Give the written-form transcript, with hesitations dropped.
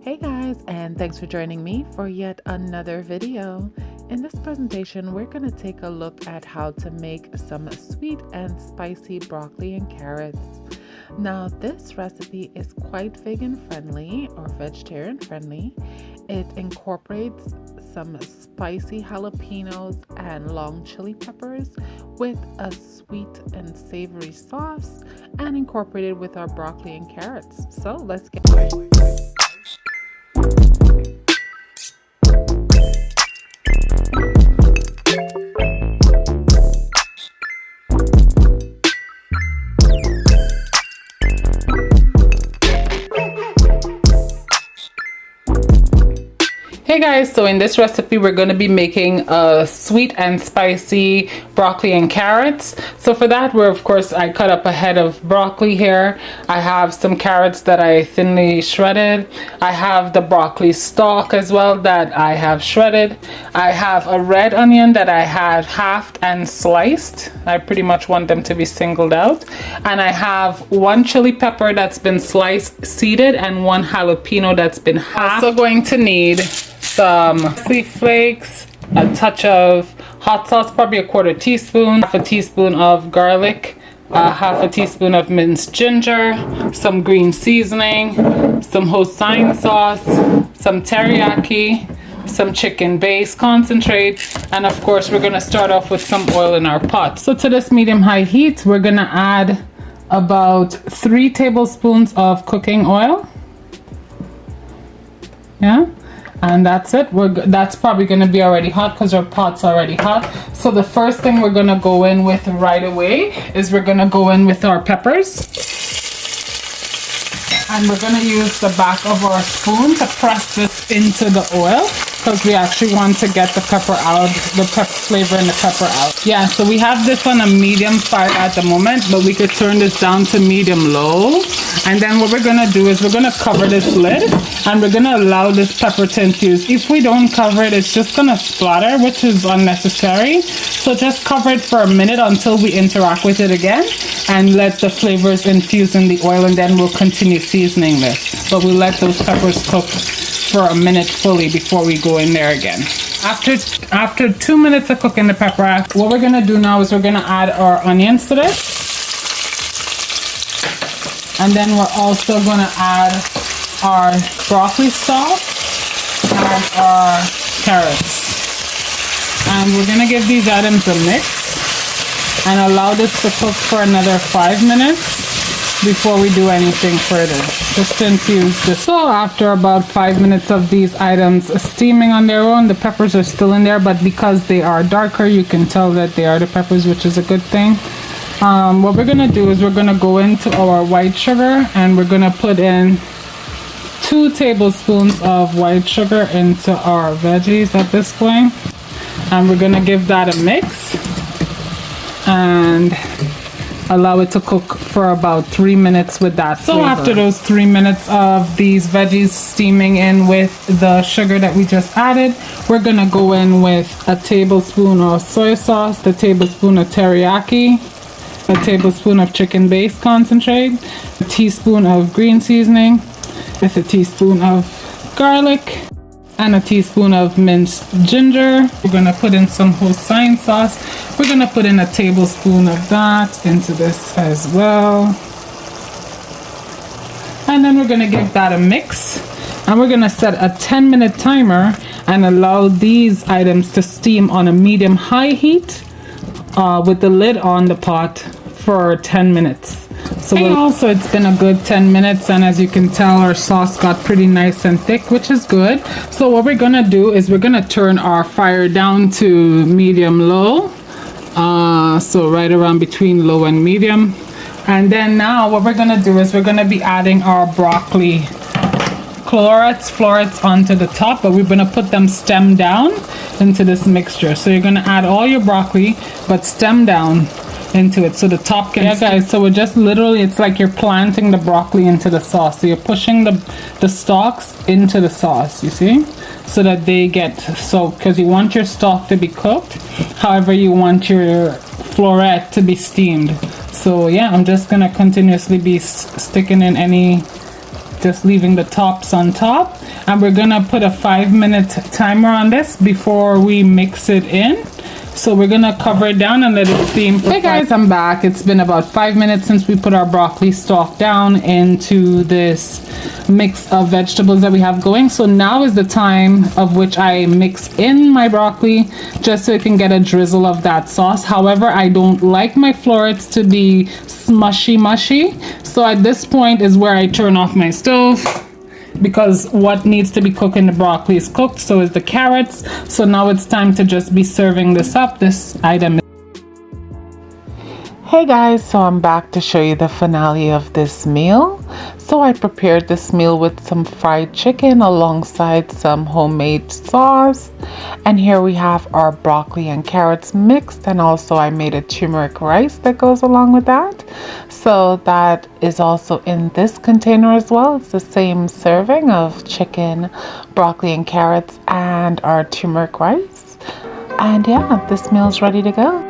Hey guys, and thanks for joining me for yet another video. In this presentation, we're going to take a look at how to make some sweet and spicy broccoli and carrots. Now, this recipe is quite vegan friendly or vegetarian friendly. It incorporates some spicy jalapenos and long chili peppers with a sweet and savory sauce and incorporated with our broccoli and carrots. So let's get started. Hey guys, so in this recipe we're going to be making a sweet and spicy broccoli and carrots. So for that, I cut up a head of broccoli here. I have some carrots that I thinly shredded. I have the broccoli stalk as well that I have shredded. I have a red onion that I had halved and sliced. I pretty much want them to be singled out. And I have one chili pepper that's been sliced, seeded, and one jalapeno that's been halved. Also going to need some parsley flakes, a touch of hot sauce, probably a quarter teaspoon, half a teaspoon of garlic, half a teaspoon of minced ginger, some green seasoning, some Hosein sauce, some teriyaki, some chicken base concentrate, and of course we're going to start off with some oil in our pot. So to this medium-high heat, we're going to add about 3 tablespoons of cooking oil. Yeah. And that's it. That's probably going to be already hot because our pot's already hot. So the first thing we're going to go in with right away is we're going to go in with our peppers. And we're going to use the back of our spoon to press this into the oil because we actually want to get the pepper out, the pepper flavor and the pepper out. Yeah, so we have this on a medium fire at the moment, but we could turn this down to medium low. And then what we're going to do is we're going to cover this lid and we're going to allow this pepper to infuse. If we don't cover it, it's just going to splatter, which is unnecessary. So just cover it for a minute until we interact with it again and let the flavors infuse in the oil, and then we'll continue seasoning this. But we'll let those peppers cook for a minute fully before we go in there again. After 2 minutes of cooking the pepper, what we're going to do now is we're going to add our onions to this. And then we're also going to add our broccoli stalk and our carrots. And we're going to give these items a mix and allow this to cook for another 5 minutes before we do anything further, just to infuse this. So after about 5 minutes of these items steaming on their own, the peppers are still in there, but because they are darker, you can tell that they are the peppers, which is a good thing. What we're gonna do is we're gonna go into our white sugar and we're gonna put in 2 tablespoons of white sugar into our veggies at this point, and we're gonna give that a mix and allow it to cook for about 3 minutes with that flavor. So after those 3 minutes of these veggies steaming in with the sugar that we just added, we're gonna go in with a tablespoon of soy sauce, a tablespoon of teriyaki, a tablespoon of chicken base concentrate, a teaspoon of green seasoning, with a teaspoon of garlic, and a teaspoon of minced ginger. We're gonna put in some Hosein sauce. We're gonna put in a tablespoon of that into this as well. And then we're gonna give that a mix. And we're gonna set a 10-minute timer and allow these items to steam on a medium-high heat with the lid on the pot for 10 minutes. So also it's been a good 10 minutes, and as you can tell, our sauce got pretty nice and thick, which is good. So what we're gonna do is we're gonna turn our fire down to medium low, so right around between low and medium. And then now what we're gonna do is we're gonna be adding our broccoli florets onto the top, but we're gonna put them stem down into this mixture. So you're gonna add all your broccoli but stem down into it so the top can guys, so we're just literally, it's like you're planting the broccoli into the sauce. So you're pushing the stalks into the sauce, you see, so that they get soaked, because you want your stalk to be cooked, however you want your floret to be steamed. So yeah, I'm just gonna continuously be sticking in any just leaving the tops on top. And we're gonna put a 5-minute timer on this before we mix it in. So we're gonna cover it down and let it steam. Hey guys, I'm back. It's been about 5 minutes since we put our broccoli stalk down into this mix of vegetables that we have going. So now is the time of which I mix in my broccoli just so it can get a drizzle of that sauce. However, I don't like my florets to be smushy mushy. So at this point is where I turn off my stove, because what needs to be cooked in the broccoli is cooked, so is the carrots. So now it's time to just be serving this up. This item. Hey guys, so I'm back to show you the finale of this meal. So I prepared this meal with some fried chicken alongside some homemade sauce. And here we have our broccoli and carrots mixed, and also I made a turmeric rice that goes along with that. So that is also in this container as well. It's the same serving of chicken, broccoli and carrots, and our turmeric rice. And yeah, this meal is ready to go.